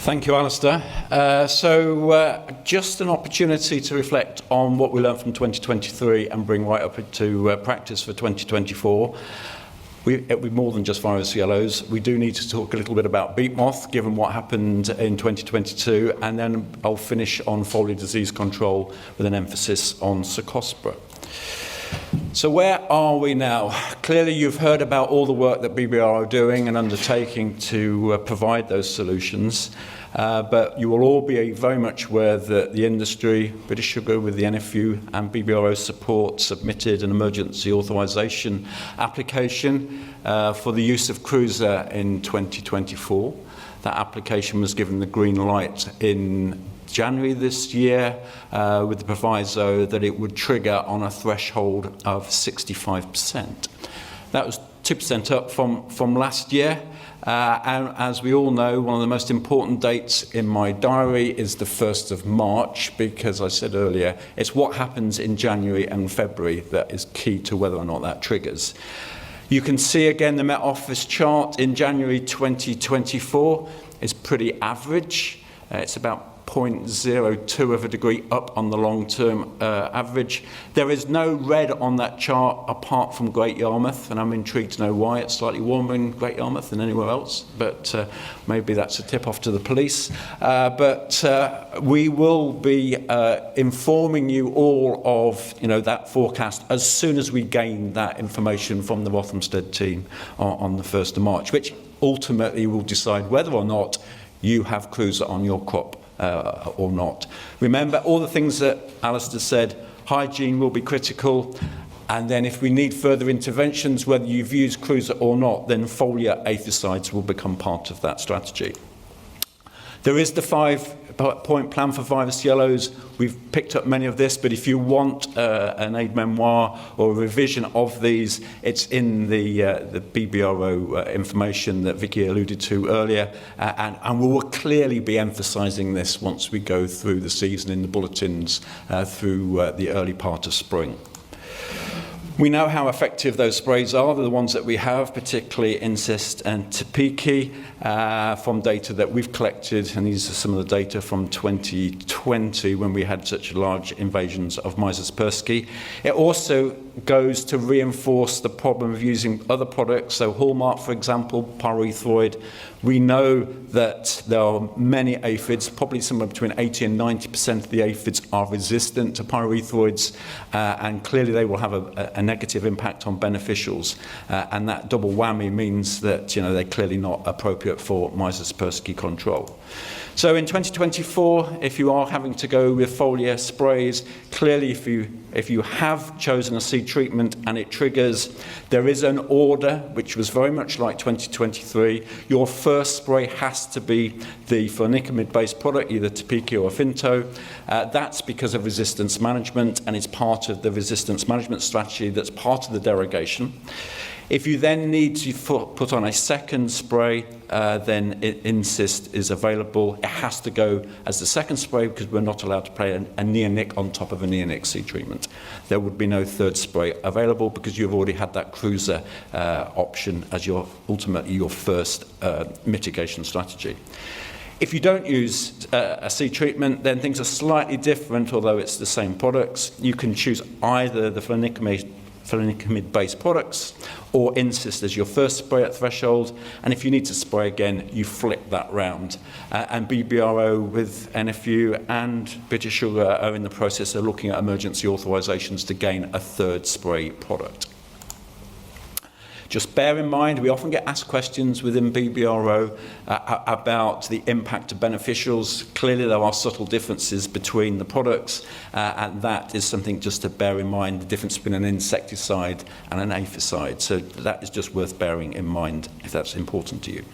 Thank you, Alistair. Just an opportunity to reflect on what we learned from 2023 and bring right up into practice for 2024. It'll be more than just virus yellows. We do need to talk a little bit about beet moth, given what happened in 2022, and then I'll finish on foliar disease control with an emphasis on Cercospora. So where are we now? Clearly you've heard about all the work that BBR are doing and undertaking to provide those solutions, but you will all be very much aware that the industry, British Sugar with the NFU and BBRO support, submitted an emergency authorisation application for the use of Cruiser in 2024. That application was given the green light in January this year with the proviso that it would trigger on a threshold of 65%. That was 2% up from last year. And as we all know, one of the most important dates in my diary is the 1st of March, because I said earlier, it's what happens in January and February that is key to whether or not that triggers. You can see again the Met Office chart in January 2024 is pretty average. It's about 0.02 of a degree up on the long-term average. There is no red on that chart apart from Great Yarmouth, and I'm intrigued to know why. It's slightly warmer in Great Yarmouth than anywhere else, but maybe that's a tip-off to the police. But we will be informing you all of that forecast as soon as we gain that information from the Rothamsted team on the 1st of March, which ultimately will decide whether or not you have Cruiser on your crop. Or not. Remember all the things that Alistair said, hygiene will be critical, and then if we need further interventions, whether you've used Cruiser or not, then foliar aphicides will become part of that strategy. There is the 5-point plan for virus yellows. We've picked up many of this, but if you want an aid memoir or a revision of these, it's in the BBRO information that Vicky alluded to earlier, and we will clearly be emphasising this once we go through the season in the bulletins through the early part of spring. We know how effective those sprays are, the ones that we have, particularly Insist and Topiki, from data that we've collected, and these are some of the data from 2020 when we had such large invasions of Myzosperski. It also goes to reinforce the problem of using other products, so Hallmark, for example, pyrethroid. We know that there are many aphids, probably somewhere between 80 and 90% of the aphids are resistant to pyrethroids, and clearly they will have a negative impact on beneficials, and that double whammy means that they're clearly not appropriate for Myzosperski control. So in 2024, if you are having to go with foliar sprays, clearly if you have chosen a seed treatment and it triggers, there is an order which was very much like 2023. Your first spray has to be the flunicimid-based product, either Topiki or Finto. That's because of resistance management, and it's part of the resistance management strategy that's part of the derogation. If you then need to put on a second spray, then Insist is available. It has to go as the second spray because we're not allowed to play a neonic on top of a neonic seed treatment. There would be no third spray available because you've already had that Cruiser option as ultimately your first mitigation strategy. If you don't use a seed treatment, then things are slightly different, although it's the same products. You can choose either the flunicimid-based products or Insist as your first spray at threshold, and if you need to spray again, you flip that round. And BBRO with NFU and British Sugar are in the process of looking at emergency authorisations to gain a third spray product. Just bear in mind, we often get asked questions within BBRO about the impact of beneficials. Clearly, there are subtle differences between the products, and that is something just to bear in mind, the difference between an insecticide and an aphicide. So that is just worth bearing in mind if that's important to you.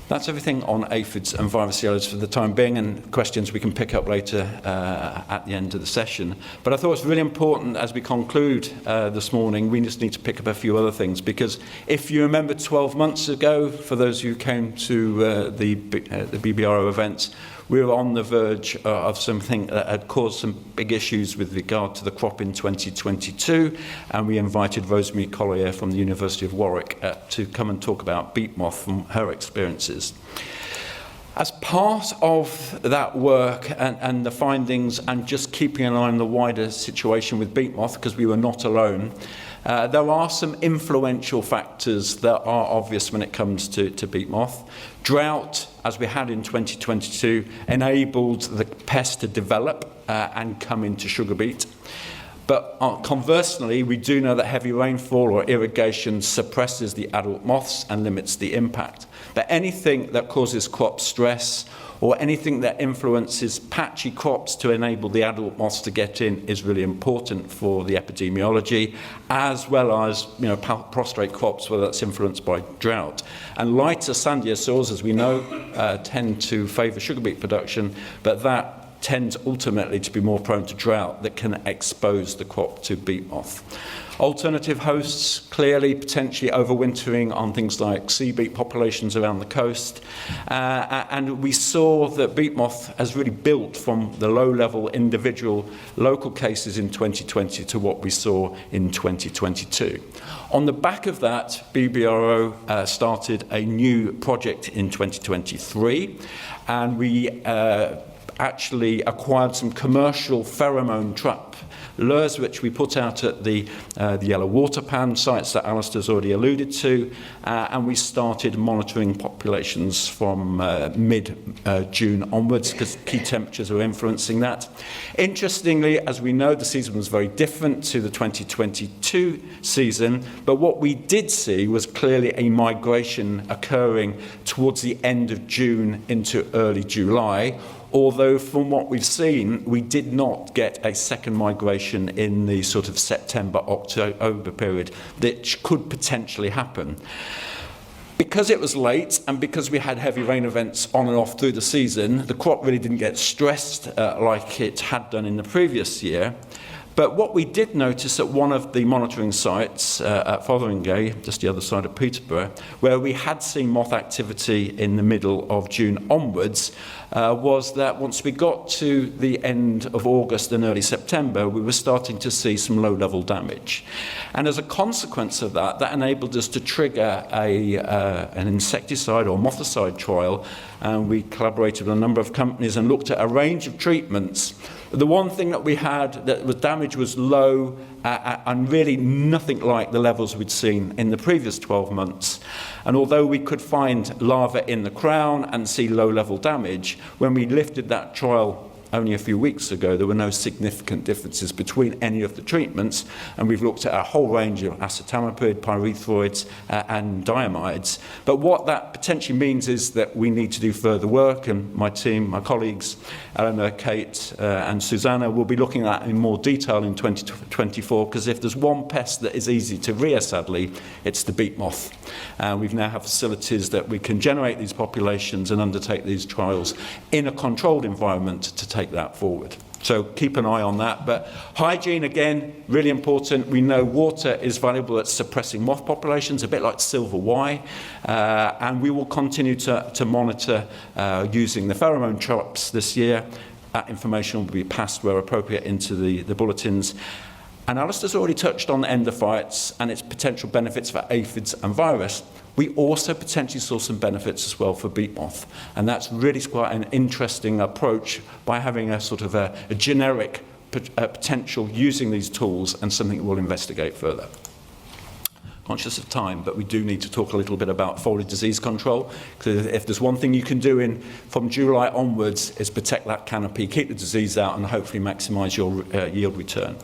That's everything on aphids and virus yellows for the time being, and questions we can pick up later at the end of the session. But I thought it's really important as we conclude this morning, we just need to pick up a few other things, because if you remember 12 months ago, for those who came to the BBRO events, we were on the verge of something that had caused some big issues with regard to the crop in 2022, and we invited Rosemary Collier from the University of Warwick to come and talk about beet moth from her experiences. As part of that work and the findings and just keeping an eye on the wider situation with beet moth, because we were not alone, there are some influential factors that are obvious when it comes to beet moth. Drought, as we had in 2022, enabled the pest to develop and come into sugar beet. But conversely, we do know that heavy rainfall or irrigation suppresses the adult moths and limits the impact. But anything that causes crop stress or anything that influences patchy crops to enable the adult moths to get in is really important for the epidemiology, as well as prostrate crops, whether that's influenced by drought. And lighter, sandier soils, as we know, tend to favour sugar beet production, but that tends ultimately to be more prone to drought that can expose the crop to beet moth. Alternative hosts, clearly potentially overwintering on things like sea beet populations around the coast. And we saw that beet moth has really built from the low-level individual local cases in 2020 to what we saw in 2022. On the back of that, BBRO started a new project in 2023, and we actually acquired some commercial pheromone trap lures, which we put out at the yellow water pan sites that Alistair's already alluded to, and we started monitoring populations from mid-June onwards, because key temperatures are influencing that. Interestingly, as we know, the season was very different to the 2022 season, but what we did see was clearly a migration occurring towards the end of June into early July, although from what we've seen, we did not get a second migration in the sort of September-October period, which could potentially happen. Because it was late and because we had heavy rain events on and off through the season, the crop really didn't get stressed like it had done in the previous year. But what we did notice at one of the monitoring sites at Fotheringay, just the other side of Peterborough, where we had seen moth activity in the middle of June onwards, was that once we got to the end of August and early September, we were starting to see some low-level damage. And as a consequence of that, that enabled us to trigger an insecticide or mothicide trial, and we collaborated with a number of companies and looked at a range of treatments. The one thing that we had that was damage was low and really nothing like the levels we'd seen in the previous 12 months. And although we could find larvae in the crown and see low-level damage, when we lifted that trial only a few weeks ago, there were no significant differences between any of the treatments, and we've looked at a whole range of acetamiprid, pyrethroids, and diamides. But what that potentially means is that we need to do further work, and my team, my colleagues, Eleanor, Kate, and Susanna will be looking at that in more detail in 2024, because if there's one pest that is easy to rear, sadly, it's the beet moth. We now have facilities that we can generate these populations and undertake these trials in a controlled environment to take that forward. So keep an eye on that. But hygiene, again, really important. We know water is valuable at suppressing moth populations, a bit like silver Y, and we will continue to monitor using the pheromone traps this year. That information will be passed where appropriate into the bulletins. And Alistair's already touched on endophytes and its potential benefits for aphids and virus. We also potentially saw some benefits as well for beet moth, and that's really quite an interesting approach by having a sort of a generic potential using these tools, and something we'll investigate further. Conscious of time, but we do need to talk a little bit about foliar disease control, because if there's one thing you can do from July onwards is protect that canopy, keep the disease out, and hopefully maximise your yield return.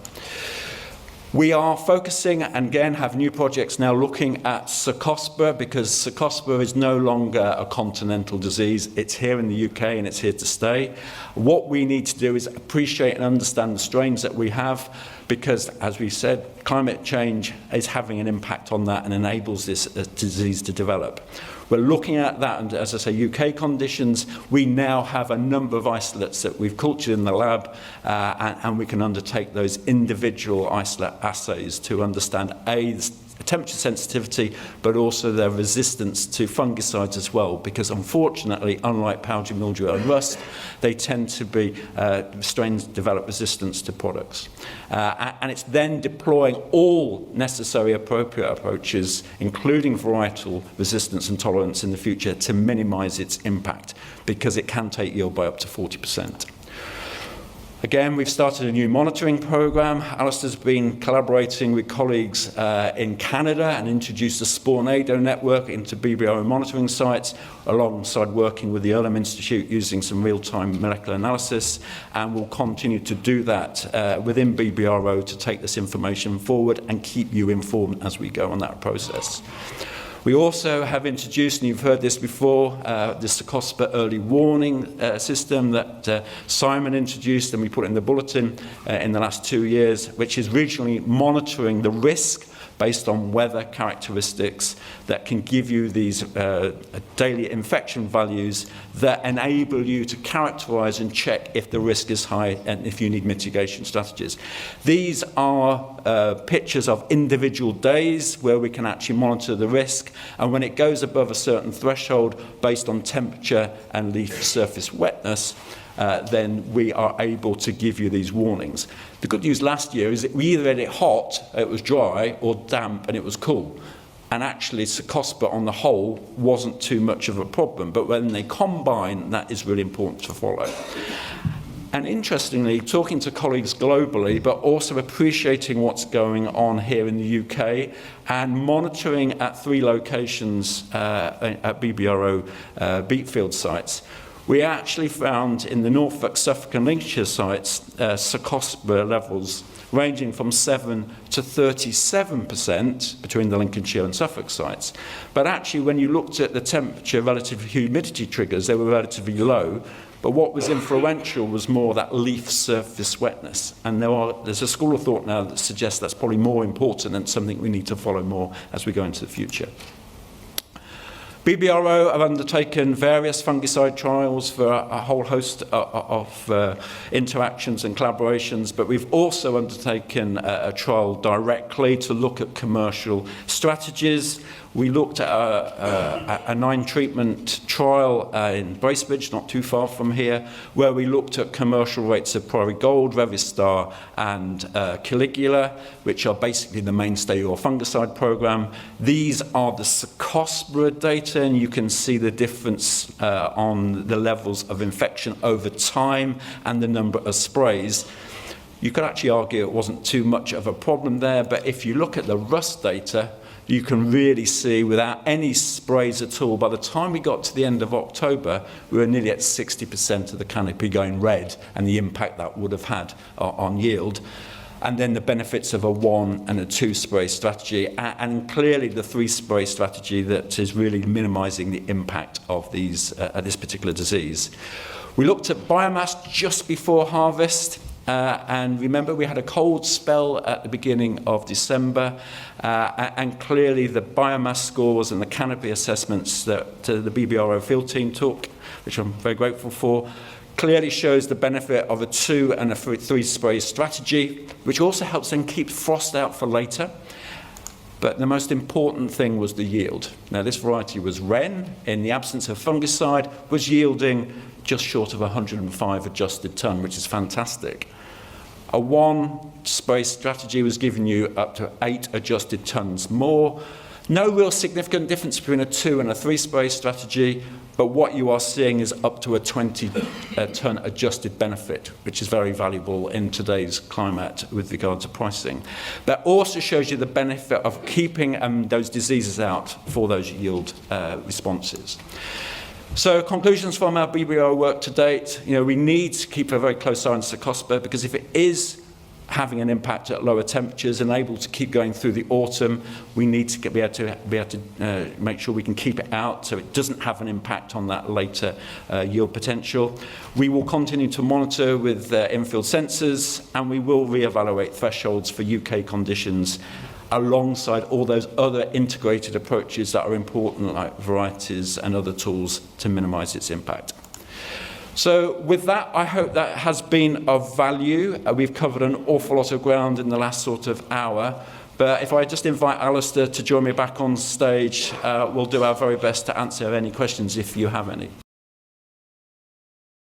We are focusing, and again have new projects now looking at Cercospora, because Cercospora is no longer a continental disease. It's here in the UK and it's here to stay. What we need to do is appreciate and understand the strains that we have, because, as we said, climate change is having an impact on that and enables this disease to develop. We're looking at that, and as I say, UK conditions. We now have a number of isolates that we've cultured in the lab, and we can undertake those individual isolate assays to understand A, temperature sensitivity, but also their resistance to fungicides as well, because unfortunately, unlike powdery mildew and rust, they tend to be strains develop resistance to products. And it's then deploying all necessary appropriate approaches, including varietal resistance and tolerance in the future, to minimize its impact, because it can take yield by up to 40%. Again, we've started a new monitoring program. Alistair's been collaborating with colleagues in Canada and introduced a Spornado network into BBRO monitoring sites, alongside working with the Earlham Institute using some real-time molecular analysis, and we'll continue to do that within BBRO to take this information forward and keep you informed as we go on that process. We also have introduced, and you've heard this before, the Secospa early warning system that Simon introduced, and we put in the bulletin in the last 2 years, which is regionally monitoring the risk based on weather characteristics that can give you these daily infection values that enable you to characterize and check if the risk is high and if you need mitigation strategies. These are pictures of individual days where we can actually monitor the risk, and when it goes above a certain threshold based on temperature and leaf surface wetness, then we are able to give you these warnings. The good news last year is that we either had it hot, it was dry, or damp, and it was cool. And actually, Secospa on the whole wasn't too much of a problem. But when they combine, that is really important to follow. And interestingly, talking to colleagues globally, but also appreciating what's going on here in the UK, and monitoring at 3 locations at BBRO Beet field sites, we actually found in the Norfolk, Suffolk and Lincolnshire sites Secospa levels ranging from 7 to 37% between the Lincolnshire and Suffolk sites. But actually, when you looked at the temperature relative humidity triggers, they were relatively low. But what was influential was more that leaf surface wetness. And there's a school of thought now that suggests that's probably more important and something we need to follow more as we go into the future. BBRO have undertaken various fungicide trials for a whole host of interactions and collaborations, but we've also undertaken a trial directly to look at commercial strategies. We looked at a 9-treatment trial in Bracebridge, not too far from here, where we looked at commercial rates of Prairie Gold, Revistar, and Caligula, which are basically the mainstay of our fungicide program. These are the Secospa data, and you can see the difference on the levels of infection over time and the number of sprays. You could actually argue it wasn't too much of a problem there, but if you look at the rust data, you can really see without any sprays at all, by the time we got to the end of October, we were nearly at 60% of the canopy going red, and the impact that would have had on yield. And then the benefits of a 1 and a 2 spray strategy, and clearly the 3 spray strategy that is really minimizing the impact of these this particular disease. We looked at biomass just before harvest. And remember, we had a cold spell at the beginning of December, and clearly the biomass scores and the canopy assessments that the BBRO field team took, which I'm very grateful for, clearly shows the benefit of a 2 and a 3 spray strategy, which also helps them keep frost out for later. But the most important thing was the yield. Now, this variety was Wren, in the absence of fungicide, was yielding just short of 105 adjusted tonne, which is fantastic. A 1 spray strategy was giving you up to 8 adjusted tonnes more. No real significant difference between a 2 and a 3 spray strategy, but what you are seeing is up to a 20 tonne adjusted benefit, which is very valuable in today's climate with regard to pricing. That also shows you the benefit of keeping those diseases out for those yield responses. So conclusions from our BBRO work to date, we need to keep a very close eye on Secospa, because if it is having an impact at lower temperatures and able to keep going through the autumn, we need to be able to make sure we can keep it out so it doesn't have an impact on that later yield potential. We will continue to monitor with in-field sensors, and we will reevaluate thresholds for UK conditions alongside all those other integrated approaches that are important, like varieties and other tools to minimize its impact. So with that, I hope that has been of value. We've covered an awful lot of ground in the last sort of hour, But if I just invite Alistair to join me back on stage, we'll do our very best to answer any questions if you have any.